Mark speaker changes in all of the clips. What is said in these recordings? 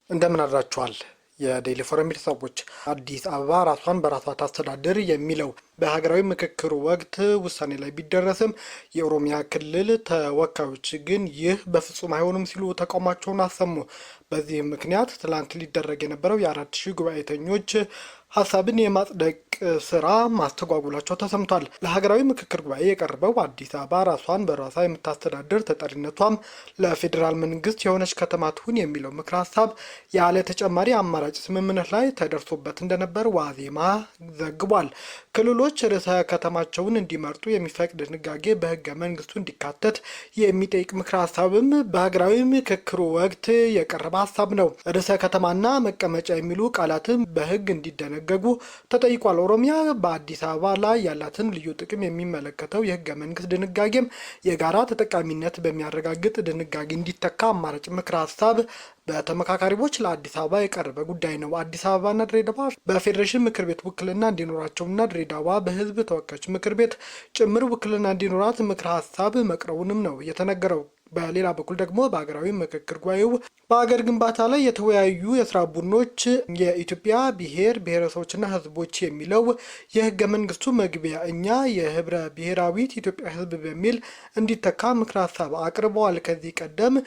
Speaker 1: እንደምን አድራችኋል? የዴይሊ ፎረም ቤተሰቦች አዲስ አበባ ራሷን በራሷ ታስተዳድር የሚለው በሀገራዊ ምክክሩ ወቅት ውሳኔ ላይ ቢደረስም የኦሮሚያ ክልል ተወካዮች ግን ይህ በፍጹም አይሆንም ሲሉ ተቃውሟቸውን አሰሙ። በዚህም ምክንያት ትላንት ሊደረግ የነበረው የ4000 ጉባኤተኞች ሀሳብን የማጽደቅ ስራ ማስተጓጉላቸው ተሰምቷል። ለሀገራዊ ምክክር ጉባኤ የቀረበው አዲስ አበባ ራሷን በራሷ የምታስተዳድር ተጠሪነቷም ለፌዴራል መንግስት የሆነች ከተማ ትሁን የሚለው ምክረ ሀሳብ ያለ ተጨማሪ አማራጭ ስምምነት ላይ ተደርሶበት እንደነበር ዋዜማ ዘግቧል። ክልሎች ርዕሰ ከተማቸውን እንዲመርጡ የሚፈቅድ ድንጋጌ በህገ መንግስቱ እንዲካተት የሚጠይቅ ምክረ ሀሳብም በሀገራዊ ምክክሩ ወቅት የቀረበ ሀሳብ ነው። ርዕሰ ከተማና መቀመጫ የሚሉ ቃላትም በህግ እንዲደነገጉ ተጠይቋል። ኦሮሚያ በአዲስ አበባ ላይ ያላትን ልዩ ጥቅም የሚመለከተው የህገ መንግስት ድንጋጌም የጋራ ተጠቃሚነት በሚያረጋግጥ ድንጋጌ እንዲተካ አማራጭ ምክረ ሀሳብ በተመካካሪዎች ለአዲስ አበባ የቀረበ ጉዳይ ነው። አዲስ አበባና ድሬዳዋ በፌዴሬሽን ምክር ቤት ውክልና እንዲኖራቸውና ድሬዳዋ በህዝብ ተወካዮች ምክር ቤት ጭምር ውክልና እንዲኖራት ምክረ ሀሳብ መቅረቡንም ነው የተነገረው። በሌላ በኩል ደግሞ በሀገራዊ ምክክር ጉባኤው በሀገር ግንባታ ላይ የተወያዩ የስራ ቡድኖች የኢትዮጵያ ብሔር ብሔረሰቦችና ህዝቦች የሚለው የህገ መንግስቱ መግቢያ እኛ የህብረ ብሔራዊት ኢትዮጵያ ህዝብ በሚል እንዲተካ ምክረ ሀሳብ አቅርበዋል። ከዚህ ቀደም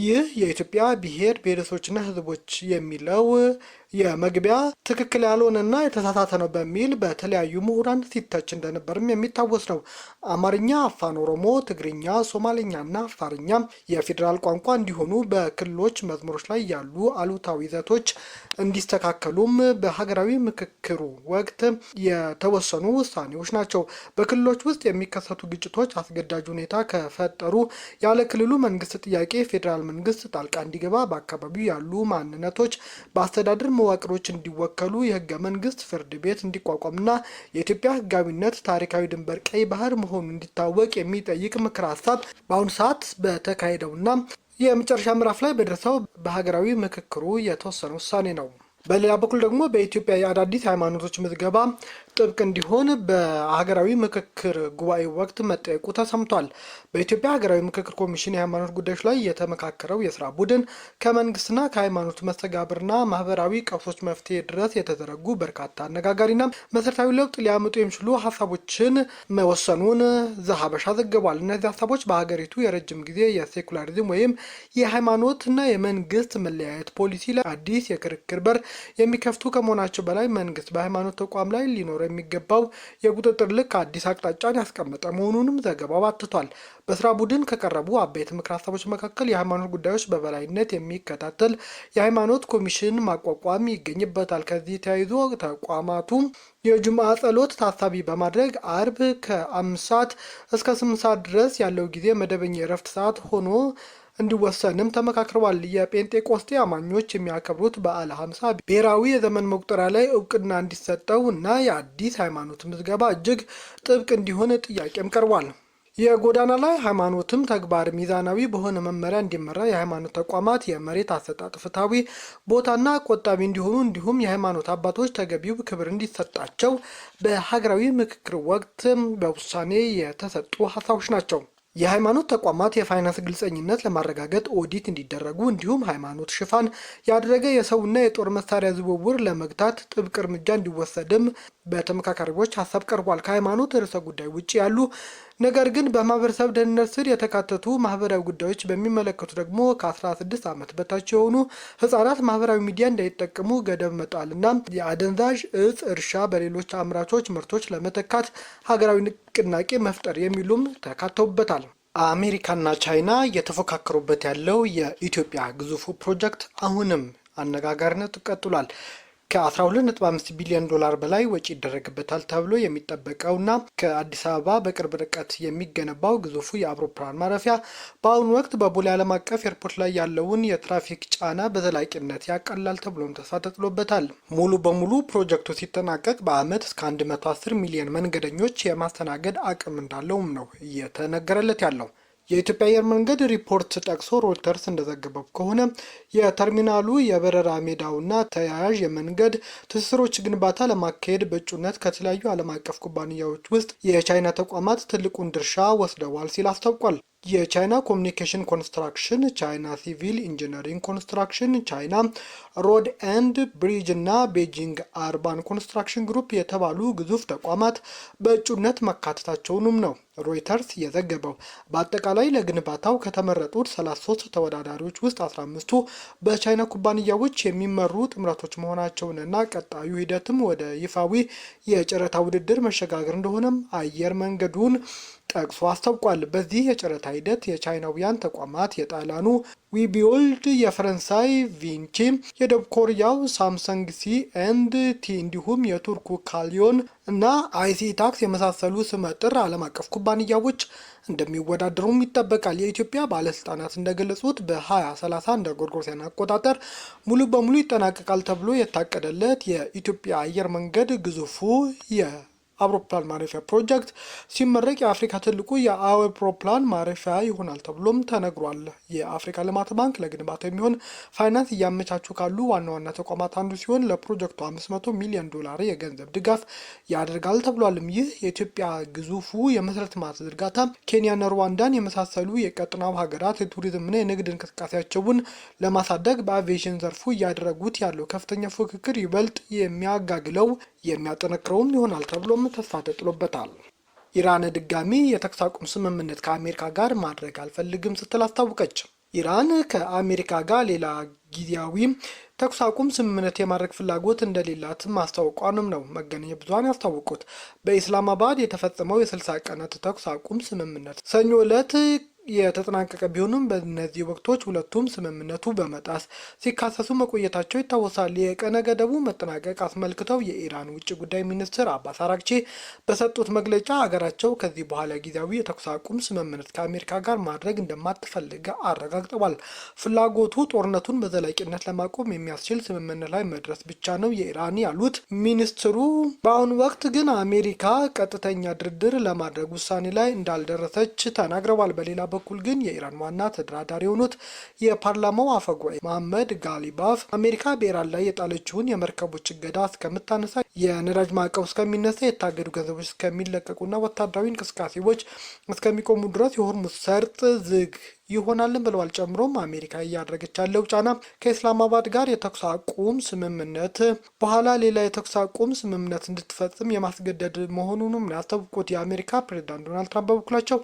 Speaker 1: ይህ የኢትዮጵያ ብሔር ብሔረሰቦችና ህዝቦች የሚለው የመግቢያ ትክክል ያልሆነና የተሳሳተ ነው በሚል በተለያዩ ምሁራን ሲተች እንደነበርም የሚታወስ ነው። አማርኛ፣ አፋን ኦሮሞ፣ ትግርኛ፣ ሶማሌኛና አፋርኛ የፌዴራል ቋንቋ እንዲሆኑ በክልሎች መዝሙሮች ላይ ያሉ አሉታዊ ይዘቶች እንዲስተካከሉም በሀገራዊ ምክክሩ ወቅት የተወሰኑ ውሳኔዎች ናቸው። በክልሎች ውስጥ የሚከሰቱ ግጭቶች አስገዳጅ ሁኔታ ከፈጠሩ ያለ ክልሉ መንግስት ጥያቄ ፌዴራል መንግስት ጣልቃ እንዲገባ፣ በአካባቢው ያሉ ማንነቶች በአስተዳደር መዋቅሮች እንዲወከሉ የህገ መንግስት ፍርድ ቤት እንዲቋቋምና የኢትዮጵያ ህጋዊነት ታሪካዊ ድንበር ቀይ ባህር መሆኑ እንዲታወቅ የሚጠይቅ ምክረ ሀሳብ በአሁኑ ሰዓት በተካሄደውና የመጨረሻ ምዕራፍ ላይ በደረሰው በሀገራዊ ምክክሩ የተወሰነ ውሳኔ ነው። በሌላ በኩል ደግሞ በኢትዮጵያ የአዳዲስ ሃይማኖቶች ምዝገባ ጥብቅ እንዲሆን በሀገራዊ ምክክር ጉባኤ ወቅት መጠየቁ ተሰምቷል። በኢትዮጵያ ሀገራዊ ምክክር ኮሚሽን የሃይማኖት ጉዳዮች ላይ የተመካከረው የስራ ቡድን ከመንግስትና ከሃይማኖት መስተጋብርና ማህበራዊ ቀውሶች መፍትሄ ድረስ የተዘረጉ በርካታ አነጋጋሪና መሰረታዊ ለውጥ ሊያመጡ የሚችሉ ሀሳቦችን መወሰኑን ዘሀበሻ ዘግቧል። እነዚህ ሀሳቦች በሀገሪቱ የረጅም ጊዜ የሴኩላሪዝም ወይም የሃይማኖትና የመንግስት መለያየት ፖሊሲ ላይ አዲስ የክርክር በር የሚከፍቱ ከመሆናቸው በላይ መንግስት በሃይማኖት ተቋም ላይ ሊኖር የሚገባው የቁጥጥር ልክ አዲስ አቅጣጫን ያስቀመጠ መሆኑንም ዘገባው አትቷል። በስራ ቡድን ከቀረቡ አበይት ምክረ ሀሳቦች መካከል የሃይማኖት ጉዳዮች በበላይነት የሚከታተል የሃይማኖት ኮሚሽን ማቋቋም ይገኝበታል። ከዚህ ተያይዞ ተቋማቱ የጁምዓ ጸሎት ታሳቢ በማድረግ አርብ ከ5 ሰዓት እስከ 8 ሰዓት ድረስ ያለው ጊዜ መደበኛ የእረፍት ሰዓት ሆኖ እንዲወሰንም ተመካክረዋል። የጴንጤቆስጤ አማኞች የሚያከብሩት በዓለ 50 ብሔራዊ የዘመን መቁጠሪያ ላይ እውቅና እንዲሰጠው እና የአዲስ ሃይማኖት ምዝገባ እጅግ ጥብቅ እንዲሆን ጥያቄም ቀርቧል። የጎዳና ላይ ሃይማኖትም ተግባር ሚዛናዊ በሆነ መመሪያ እንዲመራ፣ የሃይማኖት ተቋማት የመሬት አሰጣጥ ፍትሃዊ ቦታና ቆጣቢ እንዲሆኑ፣ እንዲሁም የሃይማኖት አባቶች ተገቢው ክብር እንዲሰጣቸው በሀገራዊ ምክክር ወቅት በውሳኔ የተሰጡ ሀሳቦች ናቸው። የሃይማኖት ተቋማት የፋይናንስ ግልጸኝነት ለማረጋገጥ ኦዲት እንዲደረጉ፣ እንዲሁም ሃይማኖት ሽፋን ያደረገ የሰውና የጦር መሳሪያ ዝውውር ለመግታት ጥብቅ እርምጃ እንዲወሰድም በተመካካሪዎች ሀሳብ ቀርቧል። ከሃይማኖት ርዕሰ ጉዳይ ውጭ ያሉ ነገር ግን በማህበረሰብ ደህንነት ስር የተካተቱ ማህበራዊ ጉዳዮች በሚመለከቱ ደግሞ ከ16 ዓመት በታች የሆኑ ህጻናት ማህበራዊ ሚዲያ እንዳይጠቀሙ ገደብ መጣልና የአደንዛዥ እጽ እርሻ በሌሎች አምራቾች ምርቶች ለመተካት ሀገራዊ ንቅናቄ መፍጠር የሚሉም ተካተውበታል። አሜሪካና ቻይና እየተፎካከሩበት ያለው የኢትዮጵያ ግዙፉ ፕሮጀክት አሁንም አነጋጋሪነቱ ቀጥሏል። ከ12.5 ቢሊዮን ዶላር በላይ ወጪ ይደረግበታል ተብሎ የሚጠበቀውና ከአዲስ አበባ በቅርብ ርቀት የሚገነባው ግዙፉ የአውሮፕላን ማረፊያ በአሁኑ ወቅት በቦሌ ዓለም አቀፍ ኤርፖርት ላይ ያለውን የትራፊክ ጫና በዘላቂነት ያቀላል ተብሎም ተስፋ ተጥሎበታል። ሙሉ በሙሉ ፕሮጀክቱ ሲጠናቀቅ በዓመት እስከ 110 ሚሊዮን መንገደኞች የማስተናገድ አቅም እንዳለውም ነው እየተነገረለት ያለው። የኢትዮጵያ አየር መንገድ ሪፖርት ጠቅሶ ሮይተርስ እንደዘገበው ከሆነ የተርሚናሉ የበረራ ሜዳውና ተያያዥ የመንገድ ትስስሮች ግንባታ ለማካሄድ በእጩነት ከተለያዩ ዓለም አቀፍ ኩባንያዎች ውስጥ የቻይና ተቋማት ትልቁን ድርሻ ወስደዋል ሲል አስታውቋል። የቻይና ኮሚኒኬሽን ኮንስትራክሽን፣ ቻይና ሲቪል ኢንጂነሪንግ ኮንስትራክሽን፣ ቻይና ሮድ ኤንድ ብሪጅ እና ቤጂንግ አርባን ኮንስትራክሽን ግሩፕ የተባሉ ግዙፍ ተቋማት በእጩነት መካተታቸውንም ነው ሮይተርስ የዘገበው። በአጠቃላይ ለግንባታው ከተመረጡት 33 ተወዳዳሪዎች ውስጥ 15ቱ በቻይና ኩባንያዎች የሚመሩ ጥምረቶች መሆናቸውንና ቀጣዩ ሂደትም ወደ ይፋዊ የጨረታ ውድድር መሸጋገር እንደሆነም አየር መንገዱን ጠቅሶ አስታውቋል። በዚህ የጨረታ ሂደት የቻይናውያን ተቋማት የጣሊያኑ ዊቢዮልድ፣ የፈረንሳይ ቪንቺ፣ የደቡብ ኮሪያው ሳምሰንግ ሲ ኤንድ ቲ እንዲሁም የቱርኩ ካሊዮን እና አይሲ ታክስ የመሳሰሉ ስመጥር ዓለም አቀፍ ኩባንያዎች እንደሚወዳደሩም ይጠበቃል። የኢትዮጵያ ባለስልጣናት እንደገለጹት በ2030 እንደ ጎርጎሮሳውያን አቆጣጠር ሙሉ በሙሉ ይጠናቀቃል ተብሎ የታቀደለት የኢትዮጵያ አየር መንገድ ግዙፉ አውሮፕላን ማረፊያ ፕሮጀክት ሲመረቅ የአፍሪካ ትልቁ የአውሮፕላን ማረፊያ ይሆናል ተብሎም ተነግሯል። የአፍሪካ ልማት ባንክ ለግንባታው የሚሆን ፋይናንስ እያመቻቹ ካሉ ዋና ዋና ተቋማት አንዱ ሲሆን ለፕሮጀክቱ 500 ሚሊዮን ዶላር የገንዘብ ድጋፍ ያደርጋል ተብሏልም። ይህ የኢትዮጵያ ግዙፉ የመሰረተ ልማት ዝርጋታ ኬንያና ሩዋንዳን የመሳሰሉ የቀጠናው ሀገራት የቱሪዝምና የንግድ እንቅስቃሴያቸውን ለማሳደግ በአቪዬሽን ዘርፉ እያደረጉት ያለው ከፍተኛ ፉክክር ይበልጥ የሚያጋግለው የሚያጠነክረውም ይሆናል ተብሎም ተስፋ ተጥሎበታል። ኢራን ድጋሚ የተኩስ አቁም ስምምነት ከአሜሪካ ጋር ማድረግ አልፈልግም ስትል አስታወቀች። ኢራን ከአሜሪካ ጋር ሌላ ጊዜያዊ ተኩስ አቁም ስምምነት የማድረግ ፍላጎት እንደሌላት ማስታወቋንም ነው መገናኛ ብዙሃን ያስታወቁት። በኢስላማባድ የተፈጸመው የ60 ቀናት ተኩስ አቁም ስምምነት ሰኞ ዕለት የተጠናቀቀ ቢሆንም በእነዚህ ወቅቶች ሁለቱም ስምምነቱ በመጣስ ሲካሰሱ መቆየታቸው ይታወሳል። የቀነ ገደቡ መጠናቀቅ አስመልክተው የኢራን ውጭ ጉዳይ ሚኒስትር አባስ አራግቺ በሰጡት መግለጫ ሀገራቸው ከዚህ በኋላ ጊዜያዊ የተኩስ አቁም ስምምነት ከአሜሪካ ጋር ማድረግ እንደማትፈልግ አረጋግጠዋል። ፍላጎቱ ጦርነቱን በዘላቂነት ለማቆም የሚያስችል ስምምነት ላይ መድረስ ብቻ ነው የኢራን ያሉት ሚኒስትሩ፣ በአሁኑ ወቅት ግን አሜሪካ ቀጥተኛ ድርድር ለማድረግ ውሳኔ ላይ እንዳልደረሰች ተናግረዋል። በሌላ በኩል ግን የኢራን ዋና ተደራዳሪ የሆኑት የፓርላማው አፈጉባኤ መሐመድ ጋሊባፍ አሜሪካ በኢራን ላይ የጣለችውን የመርከቦች እገዳ እስከምታነሳ፣ የነዳጅ ማዕቀብ እስከሚነሳ፣ የታገዱ ገንዘቦች እስከሚለቀቁና ወታደራዊ እንቅስቃሴዎች እስከሚቆሙ ድረስ የሆርሙዝ ሰርጥ ዝግ ይሆናልን ብለዋል። ጨምሮም አሜሪካ እያደረገች ያለው ጫና ከኢስላማባድ ጋር የተኩስ አቁም ስምምነት በኋላ ሌላ የተኩስ አቁም ስምምነት እንድትፈጽም የማስገደድ መሆኑንም ያስታወቁት የአሜሪካ ፕሬዝዳንት ዶናልድ ትራምፕ በበኩላቸው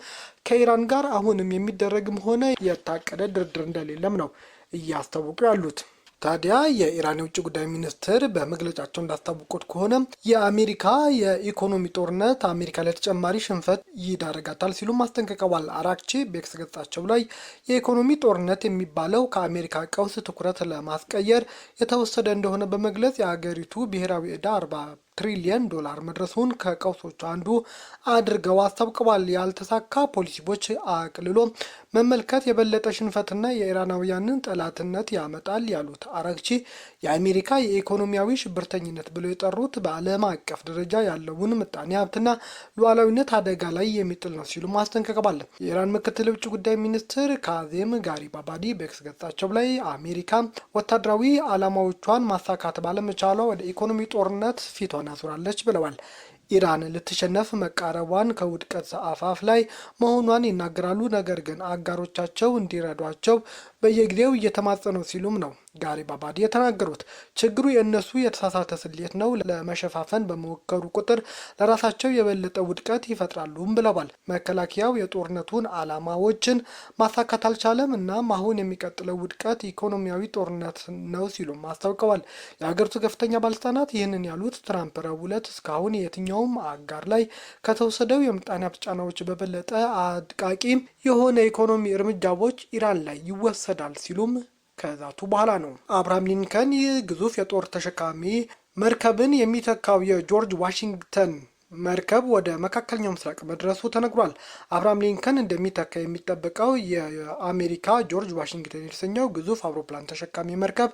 Speaker 1: ከኢራን ጋር አሁንም የሚደረግም ሆነ የታቀደ ድርድር እንደሌለም ነው እያስታወቁ ያሉት። ታዲያ የኢራን የውጭ ጉዳይ ሚኒስትር በመግለጫቸው እንዳስታወቁት ከሆነ የአሜሪካ የኢኮኖሚ ጦርነት አሜሪካ ለተጨማሪ ሽንፈት ይዳረጋታል ሲሉም አስጠንቅቀዋል። አራግቺ በኤክስ ገጻቸው ላይ የኢኮኖሚ ጦርነት የሚባለው ከአሜሪካ ቀውስ ትኩረት ለማስቀየር የተወሰደ እንደሆነ በመግለጽ የሀገሪቱ ብሔራዊ ዕዳ 40 ትሪሊየን ዶላር መድረሱን ከቀውሶቹ አንዱ አድርገው አስታውቀዋል። ያልተሳካ ፖሊሲዎች አቅልሎ መመልከት የበለጠ ሽንፈትና የኢራናውያንን ጠላትነት ያመጣል ያሉት አራግቺ የአሜሪካ የኢኮኖሚያዊ ሽብርተኝነት ብለው የጠሩት በዓለም አቀፍ ደረጃ ያለውን ምጣኔ ሀብትና ሉዓላዊነት አደጋ ላይ የሚጥል ነው ሲሉ ማስጠንቀቀዋል። የኢራን ምክትል ውጭ ጉዳይ ሚኒስትር ካዜም ጋሪባባዲ በኤክስ ገጻቸው ላይ አሜሪካ ወታደራዊ ዓላማዎቿን ማሳካት ባለመቻሏ ወደ ኢኮኖሚ ጦርነት ፊቷን አዙራለች ብለዋል። ኢራን ልትሸነፍ መቃረቧን ከውድቀት አፋፍ ላይ መሆኗን ይናገራሉ። ነገር ግን አጋሮቻቸው እንዲረዷቸው በየጊዜው እየተማጸኑ ሲሉም ነው ጋሪባባዲ የተናገሩት። ችግሩ የእነሱ የተሳሳተ ስሌት ነው። ለመሸፋፈን በመወከሩ ቁጥር ለራሳቸው የበለጠ ውድቀት ይፈጥራሉም ብለዋል። መከላከያው የጦርነቱን ዓላማዎችን ማሳካት አልቻለም፣ እናም አሁን የሚቀጥለው ውድቀት ኢኮኖሚያዊ ጦርነት ነው ሲሉም አስታውቀዋል። የሀገሪቱ ከፍተኛ ባለስልጣናት ይህንን ያሉት ትራምፕ ረቡዕ ዕለት እስካሁን የትኛውም አጋር ላይ ከተወሰደው የምጣኔ ሀብት ጫናዎች በበለጠ አድቃቂ የሆነ ኢኮኖሚ እርምጃዎች ኢራን ላይ ይወሰዳል ሲሉም ከዛቱ በኋላ ነው። አብርሃም ሊንከን ግዙፍ የጦር ተሸካሚ መርከብን የሚተካው የጆርጅ ዋሽንግተን መርከብ ወደ መካከለኛው ምስራቅ መድረሱ ተነግሯል። አብርሃም ሊንከን እንደሚተካ የሚጠበቀው የአሜሪካ ጆርጅ ዋሽንግተን የተሰኘው ግዙፍ አውሮፕላን ተሸካሚ መርከብ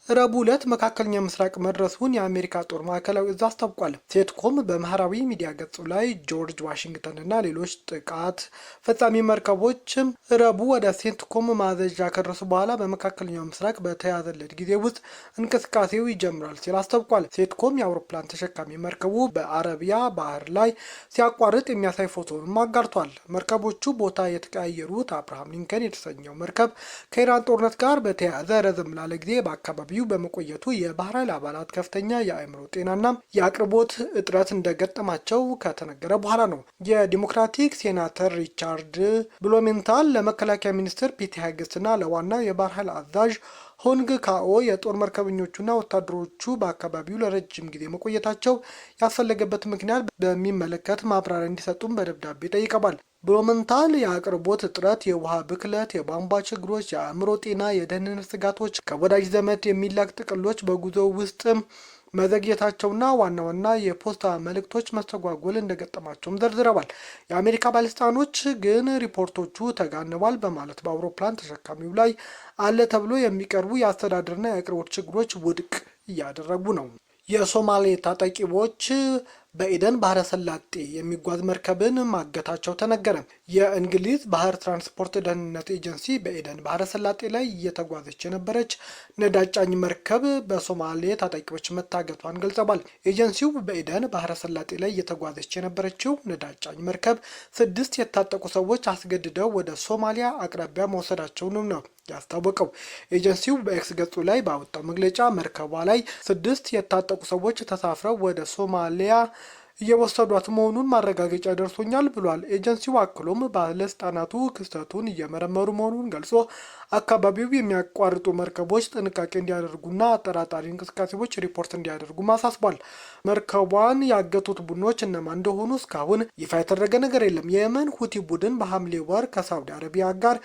Speaker 1: ረቡዕ ዕለት መካከለኛ ምስራቅ መድረሱን የአሜሪካ ጦር ማዕከላዊ እዝ አስታውቋል። ሴትኮም በማህበራዊ ሚዲያ ገጹ ላይ ጆርጅ ዋሽንግተን እና ሌሎች ጥቃት ፈጻሚ መርከቦች ረቡዕ ወደ ሴትኮም ማዘዣ ከደረሱ በኋላ በመካከለኛው ምስራቅ በተያዘለት ጊዜ ውስጥ እንቅስቃሴው ይጀምራል ሲል አስታውቋል። ሴትኮም የአውሮፕላን ተሸካሚ መርከቡ በአረቢያ ባህር ላይ ሲያቋርጥ የሚያሳይ ፎቶንም አጋርቷል። መርከቦቹ ቦታ የተቀያየሩት አብርሃም ሊንከን የተሰኘው መርከብ ከኢራን ጦርነት ጋር በተያያዘ ረዘም ላለ ጊዜ በአካባቢ በመቆየቱ የባህር ኃይል አባላት ከፍተኛ የአእምሮ ጤናና የአቅርቦት እጥረት እንደገጠማቸው ከተነገረ በኋላ ነው። የዲሞክራቲክ ሴናተር ሪቻርድ ብሎሜንታል ለመከላከያ ሚኒስትር ፒቲ ሄግስትና ለዋናው የባህር ኃይል አዛዥ ሆንግ ካኦ የጦር መርከበኞቹና ወታደሮቹ በአካባቢው ለረጅም ጊዜ መቆየታቸው ያስፈለገበት ምክንያት በሚመለከት ማብራሪያ እንዲሰጡም በደብዳቤ ጠይቀዋል። ብሎመንታል የአቅርቦት እጥረት፣ የውሃ ብክለት፣ የቧንቧ ችግሮች፣ የአእምሮ ጤና፣ የደህንነት ስጋቶች፣ ከወዳጅ ዘመድ የሚላክ ጥቅሎች በጉዞ ውስጥ መዘግየታቸውና ዋና ዋና የፖስታ መልእክቶች መስተጓጎል እንደገጠማቸውም ዘርዝረዋል። የአሜሪካ ባለስልጣኖች ግን ሪፖርቶቹ ተጋንቧል በማለት በአውሮፕላን ተሸካሚው ላይ አለ ተብሎ የሚቀርቡ የአስተዳደርና የአቅርቦት ችግሮች ውድቅ እያደረጉ ነው። የሶማሌ ታጣቂዎች በኤደን ባህረ ሰላጤ የሚጓዝ መርከብን ማገታቸው ተነገረ። የእንግሊዝ ባህር ትራንስፖርት ደህንነት ኤጀንሲ በኤደን ባህረ ሰላጤ ላይ እየተጓዘች የነበረች ነዳጅ ጫኝ መርከብ በሶማሌ ታጣቂዎች መታገቷን ገልጸዋል። ኤጀንሲው በኤደን ባህረ ሰላጤ ላይ እየተጓዘች የነበረችው ነዳጅ ጫኝ መርከብ 6 የታጠቁ ሰዎች አስገድደው ወደ ሶማሊያ አቅራቢያ መውሰዳቸውንም ነው ያስታወቀው። ኤጀንሲው በኤክስ ገጹ ላይ ባወጣው መግለጫ መርከቧ ላይ 6 የታጠቁ ሰዎች ተሳፍረው ወደ ሶማሊያ እየወሰዷት መሆኑን ማረጋገጫ ደርሶኛል ብሏል። ኤጀንሲው አክሎም ባለስልጣናቱ ክስተቱን እየመረመሩ መሆኑን ገልጾ አካባቢው የሚያቋርጡ መርከቦች ጥንቃቄ እንዲያደርጉና አጠራጣሪ እንቅስቃሴዎች ሪፖርት እንዲያደርጉ አሳስቧል። መርከቧን ያገቱት ቡድኖች እነማን እንደሆኑ እስካሁን ይፋ የተደረገ ነገር የለም። የየመን ሁቲ ቡድን በሐምሌ ወር ከሳውዲ አረቢያ ጋር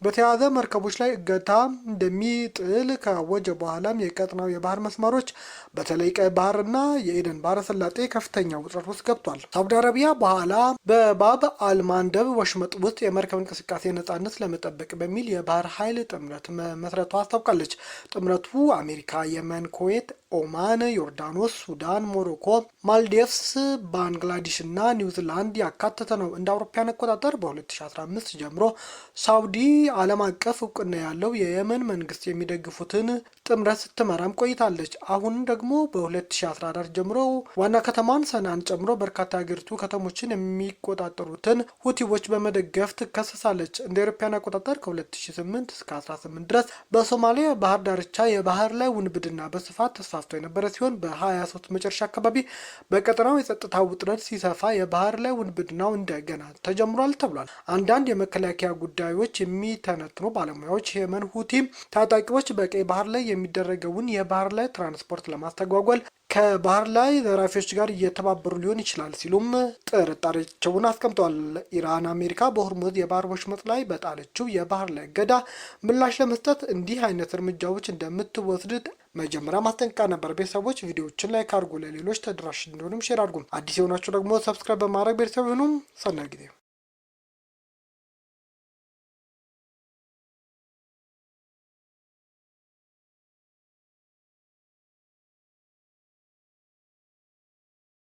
Speaker 1: በተያያዘ መርከቦች ላይ እገታ እንደሚጥል ካወጀ በኋላም የቀጥናው የባህር መስመሮች በተለይ ቀይ ባህርና የኤደን ባህረ ሰላጤ ከፍተኛ ውጥረት ውስጥ ገብቷል። ሳውዲ አረቢያ በኋላ በባብ አልማንደብ ወሽመጥ ውስጥ የመርከብ እንቅስቃሴ ነጻነት ለመጠበቅ በሚል የባህር ኃይል ጥምረት መመስረቷ አስታውቃለች። ጥምረቱ አሜሪካ፣ የመን፣ ኩዌት፣ ኦማን፣ ዮርዳኖስ፣ ሱዳን፣ ሞሮኮ፣ ማልዲቭስ፣ ባንግላዴሽ እና ኒውዚላንድ ያካተተ ነው። እንደ አውሮፓውያን አቆጣጠር በ2015 ጀምሮ ሳውዲ ዓለም አቀፍ እውቅና ያለው የየመን መንግስት የሚደግፉትን ጥምረት ስትመራም ቆይታለች። አሁን ደግሞ በ2014 ጀምሮ ዋና ከተማን ሰናን ጨምሮ በርካታ ሀገሪቱ ከተሞችን የሚቆጣጠሩትን ሁቲዎች በመደገፍ ትከሰሳለች። እንደ አውሮፓውያን አቆጣጠር ከ2008 እስከ 18 ድረስ በሶማሊያ ባህር ዳርቻ የባህር ላይ ውንብድና በስፋት ተስፋፍቶ የነበረ ሲሆን በ23 መጨረሻ አካባቢ በቀጠናው የጸጥታ ውጥረት ሲሰፋ የባህር ላይ ውንብድናው እንደገና ተጀምሯል ተብሏል። አንዳንድ የመከላከያ ጉዳዮች የሚተነትኑ ባለሙያዎች የመን ሁቲ ታጣቂዎች በቀይ ባህር ላይ የሚደረገውን የባህር ላይ ትራንስፖርት ለማስተጓጓል ከባህር ላይ ዘራፊዎች ጋር እየተባበሩ ሊሆን ይችላል ሲሉም ጥርጣሬያቸውን አስቀምጠዋል። ኢራን አሜሪካ በሆርሙዝ የባህር ወሽመጥ ላይ በጣለችው የባህር ላይ እገዳ ምላሽ ለመስጠት እንዲህ አይነት እርምጃዎች እንደምትወስድ መጀመሪያ ማስጠንቀቂያ ነበር። ቤተሰቦች ቪዲዮዎችን ላይክ አድርጉ፣ ለሌሎች ተደራሽ እንዲሆንም ሼር አድርጉ። አዲስ የሆናችሁ ደግሞ ሰብስክራይብ በማድረግ ቤተሰብ ይሁኑ። ሰናይ ጊዜ